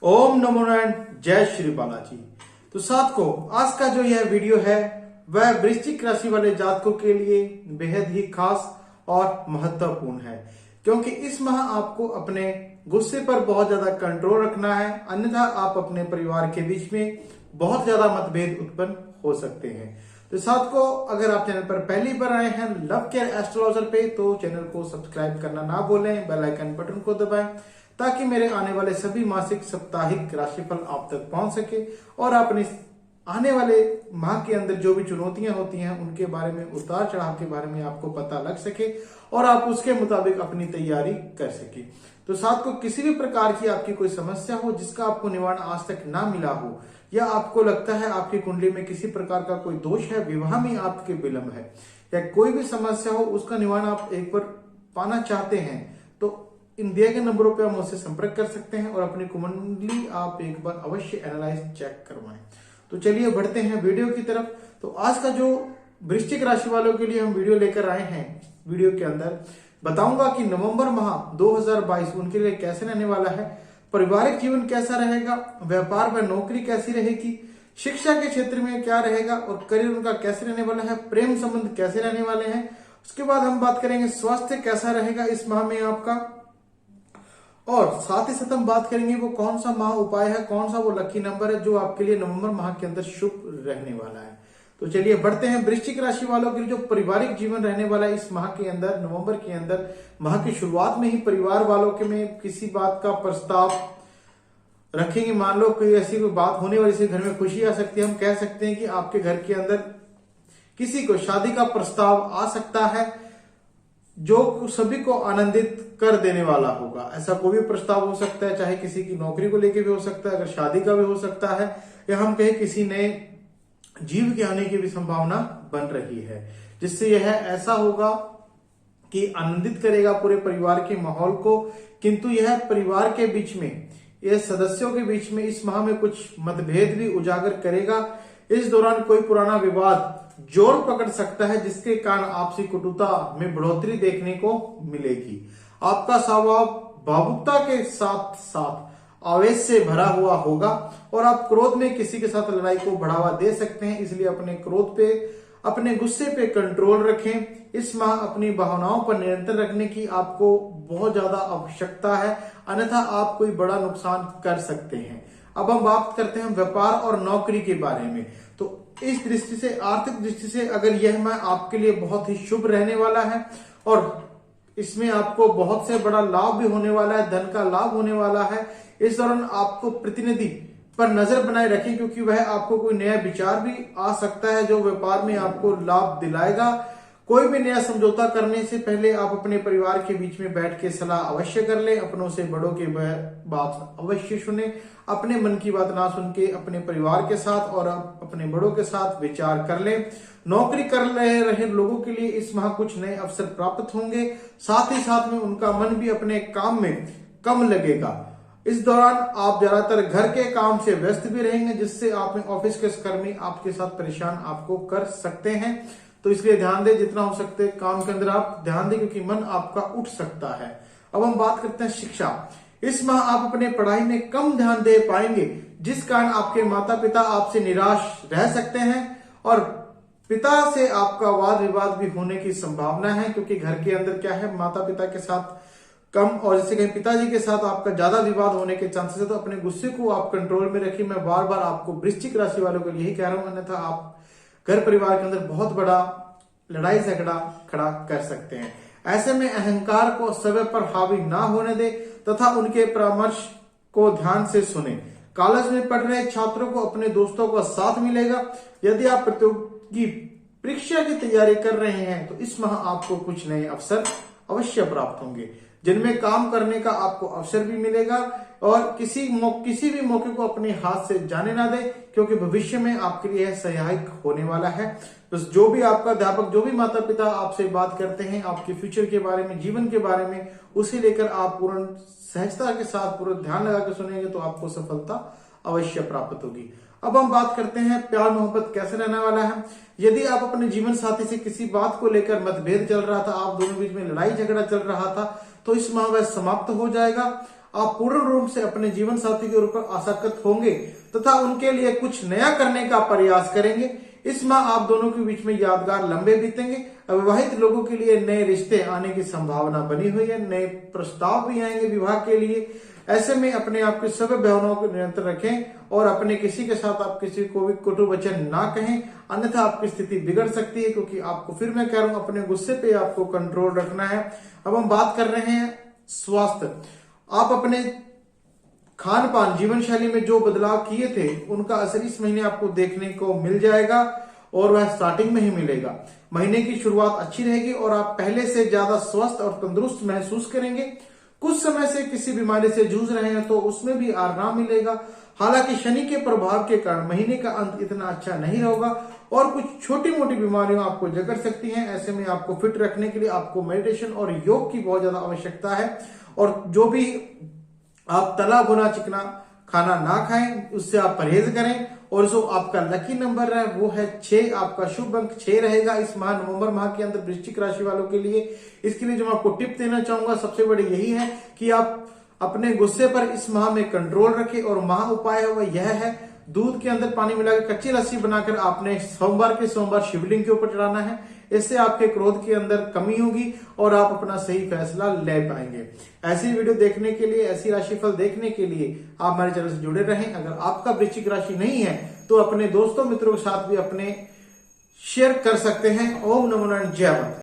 ओम नमो नारायण, जय श्री बालाजी। तो साथ को आज का जो यह वीडियो है वह वृश्चिक राशि वाले जातकों के लिए बेहद ही खास और महत्वपूर्ण है, क्योंकि इस माह आपको अपने गुस्से पर बहुत ज्यादा कंट्रोल रखना है, अन्यथा आप अपने परिवार के बीच में बहुत ज्यादा मतभेद उत्पन्न हो सकते हैं। तो साथ को अगर आप चैनल पर पहली बार आए हैं लव केयर एस्ट्रोलॉजर पे, तो चैनल को सब्सक्राइब करना ना भूलें, बेल आइकन बटन को दबाएं ताकि मेरे आने वाले सभी मासिक साप्ताहिक राशिफल आप तक पहुंच सके और आप अपने आने वाले माह के अंदर जो भी चुनौतियां होती हैं उनके बारे में, उतार चढ़ाव के बारे में आपको पता लग सके और आप उसके मुताबिक अपनी तैयारी कर सके। तो साथ को किसी भी प्रकार की आपकी कोई समस्या हो जिसका आपको निवारण आज तक ना मिला हो, या आपको लगता है आपकी कुंडली में किसी प्रकार का कोई दोष है, विवाह में आपके विलंब है, या कोई भी समस्या हो उसका निवारण आप एक बार पाना चाहते हैं, तो इन दिए गए नंबरों पे आप मुझसे संपर्क कर सकते हैं और अपनी कुंडली आप एक बार अवश्य एनालाइज चेक करवाएं। तो चलिए बढ़ते हैं वीडियो की तरफ। तो आज का जो वृश्चिक राशि वालों के लिए हम वीडियो लेकर आए हैं, वीडियो के अंदर बताऊंगा कि नवंबर माह 2022 उनके लिए कैसे रहने वाला है, पारिवारिक जीवन कैसा रहेगा, व्यापार व नौकरी कैसी रहेगी, शिक्षा के क्षेत्र में क्या रहेगा और करियर उनका कैसे रहने वाला है, प्रेम संबंध कैसे रहने वाले हैं। उसके बाद हम बात करेंगे स्वास्थ्य कैसा रहेगा इस माह में आपका, और साथ ही साथ हम बात करेंगे वो कौन सा माह उपाय है, कौन सा वो लकी नंबर है जो आपके लिए नवंबर माह के अंदर शुभ रहने वाला है। तो चलिए बढ़ते हैं वृश्चिक राशि वालों के लिए जो पारिवारिक जीवन रहने वाला है इस माह के अंदर, नवंबर के अंदर। माह की शुरुआत में ही परिवार वालों के में किसी बात का प्रस्ताव रखेंगे। मान लो कोई ऐसी कोई बात होने वाली, से घर में खुशी आ सकती है। हम कह सकते हैं कि आपके घर के अंदर किसी को शादी का प्रस्ताव आ सकता है जो सभी को आनंदित कर देने वाला होगा। ऐसा कोई भी प्रस्ताव हो सकता है, चाहे किसी की नौकरी को लेकर भी हो सकता है, अगर शादी का भी हो सकता है, या हम कहें किसी नए जीव के आने की भी संभावना बन रही है, जिससे यह ऐसा होगा कि आनंदित करेगा पूरे परिवार के माहौल को। किंतु यह परिवार के बीच में, यह सदस्यों के बीच में इस माह में कुछ मतभेद भी उजागर करेगा। इस दौरान कोई पुराना विवाद जोर पकड़ सकता है, जिसके कारण आपसी कुटुता में बढ़ोतरी देखने को मिलेगी। आपका स्वभाव भावुकता के साथ साथ आवेश से भरा हुआ होगा और आप क्रोध में किसी के साथ लड़ाई को बढ़ावा दे सकते हैं, इसलिए अपने क्रोध पे, अपने गुस्से पे कंट्रोल रखें। इस माह अपनी भावनाओं पर नियंत्रण रखने की आपको बहुत ज्यादा आवश्यकता है, अन्यथा आप कोई बड़ा नुकसान कर सकते हैं। अब हम बात करते हैं व्यापार और नौकरी के बारे में। तो इस दृष्टि से, आर्थिक दृष्टि से अगर यह माह आपके लिए बहुत ही शुभ रहने वाला है और इसमें आपको बहुत से बड़ा लाभ भी होने वाला है, धन का लाभ होने वाला है। इस दौरान आपको प्रतिनिधि पर नजर बनाए रखें, क्योंकि वह आपको कोई नया विचार भी आ सकता है जो व्यापार में आपको लाभ दिलाएगा। कोई भी नया समझौता करने से पहले आप अपने परिवार के बीच में बैठ के सलाह अवश्य कर लें, अपनों से बड़ों की बात अवश्य सुने, अपने मन की बात ना सुन के अपने परिवार के साथ और अपने बड़ों के साथ विचार कर लें। नौकरी कर रहे लोगों के लिए इस माह कुछ नए अवसर प्राप्त होंगे, साथ ही साथ में उनका मन भी अपने काम में कम लगेगा। इस दौरान आप ज्यादातर घर के काम से व्यस्त भी रहेंगे, जिससे आप में ऑफिस के कर्मी आपके साथ परेशान आपको कर सकते हैं। तो इसलिए ध्यान दें, जितना हो सकते हैं काम के अंदर आप ध्यान दें, क्योंकि मन आपका उठ सकता है। अब हम बात करते हैं शिक्षा। इस माह आप अपने पढ़ाई में कम ध्यान दे पाएंगे, जिस कारण आपके माता पिता आपसे निराश रह सकते हैं और पिता से आपका वाद विवाद भी होने की संभावना है, क्योंकि घर के अंदर क्या है, माता पिता के साथ कम और जैसे कहीं पिताजी के साथ आपका ज्यादा विवाद होने के चांसेस है। तो अपने गुस्से को आप कंट्रोल में रखिए। मैं बार बार आपको वृश्चिक राशि वालों को यही कह रहा हूं, अन्यथा आप घर परिवार के अंदर बहुत बड़ा लड़ाई झगड़ा खड़ा कर सकते हैं। ऐसे में अहंकार को समय पर हावी ना होने दे तथा उनके परामर्श को ध्यान से सुने। कॉलेज में पढ़ रहे छात्रों को अपने दोस्तों का साथ मिलेगा। यदि आप प्रतियोगी परीक्षा की तैयारी कर रहे हैं तो इस माह आपको कुछ नए अवसर अवश्य प्राप्त होंगे, जिनमें काम करने का आपको अवसर भी मिलेगा। और किसी भी मौके को अपने हाथ से जाने ना दे, क्योंकि भविष्य में आपके लिए यह सहायक होने वाला है। तो जो भी आपका अध्यापक, जो भी माता पिता आपसे बात करते हैं आपके फ्यूचर के बारे में, जीवन के बारे में, उसे लेकर आप पूर्ण सहजता के साथ पूरा ध्यान लगा के सुनेंगे तो आपको सफलता अवश्य प्राप्त होगी। अब हम बात करते हैं प्यार मोहब्बत कैसे रहने वाला है। यदि आप अपने जीवन साथी से किसी बात को लेकर मतभेद चल रहा था, आप दोनों बीच में लड़ाई झगड़ा चल रहा था, तो इस माह वह समाप्त हो जाएगा। आप पूर्ण रूप से अपने जीवन साथी के ऊपर आसक्त होंगे तथा उनके लिए कुछ नया करने का प्रयास करेंगे। इस माह आप दोनों के बीच में यादगार लंबे बीतेंगे। अविवाहित लोगों के लिए नए रिश्ते आने की संभावना बनी हुई है, नए प्रस्ताव भी आएंगे विवाह के लिए। ऐसे में अपने आप के सभी भावनाओं को नियंत्रण रखें और अपने किसी के साथ आप किसी को भी कटु वचन ना कहें, अन्यथा आपकी स्थिति बिगड़ सकती है। क्योंकि आपको फिर मैं कह रहा हूं, अपने गुस्से पे आपको कंट्रोल रखना है। अब हम बात कर रहे हैं स्वास्थ्य। आप अपने खान पान जीवन शैली में जो बदलाव किए थे उनका असर इस महीने आपको देखने को मिल जाएगा और वह स्टार्टिंग में ही मिलेगा। महीने की शुरुआत अच्छी रहेगी और आप पहले से ज्यादा स्वस्थ और तंदुरुस्त महसूस करेंगे। कुछ समय से किसी बीमारी से जूझ रहे हैं तो उसमें भी आराम मिलेगा। हालांकि शनि के प्रभाव के कारण महीने का अंत इतना अच्छा नहीं होगा और कुछ छोटी मोटी बीमारियां आपको जकड़ सकती हैं। ऐसे में आपको फिट रखने के लिए आपको मेडिटेशन और योग की बहुत ज्यादा आवश्यकता है। और जो भी आप तला भुना चिकना खाना ना खाएं, उससे आप परहेज करें। और जो आपका लकी नंबर है वो है 6। आपका शुभ अंक 6 रहेगा इस माह, नवंबर माह के अंदर वृश्चिक राशि वालों के लिए। इसके लिए जो मैं आपको टिप देना चाहूंगा सबसे बड़ी यही है कि आप अपने गुस्से पर इस माह में कंट्रोल रखें। और महा उपाय है वह यह है, दूध के अंदर पानी मिलाकर कच्ची लस्सी बनाकर आपने सोमवार के सोमवार शिवलिंग के ऊपर चढ़ाना है। इससे आपके क्रोध के अंदर कमी होगी और आप अपना सही फैसला ले पाएंगे। ऐसी वीडियो देखने के लिए, ऐसी राशिफल देखने के लिए आप हमारे चैनल से जुड़े रहें। अगर आपका वृश्चिक राशि नहीं है तो अपने दोस्तों मित्रों के साथ भी अपने शेयर कर सकते हैं। ओम नमो नारायण, जय माता।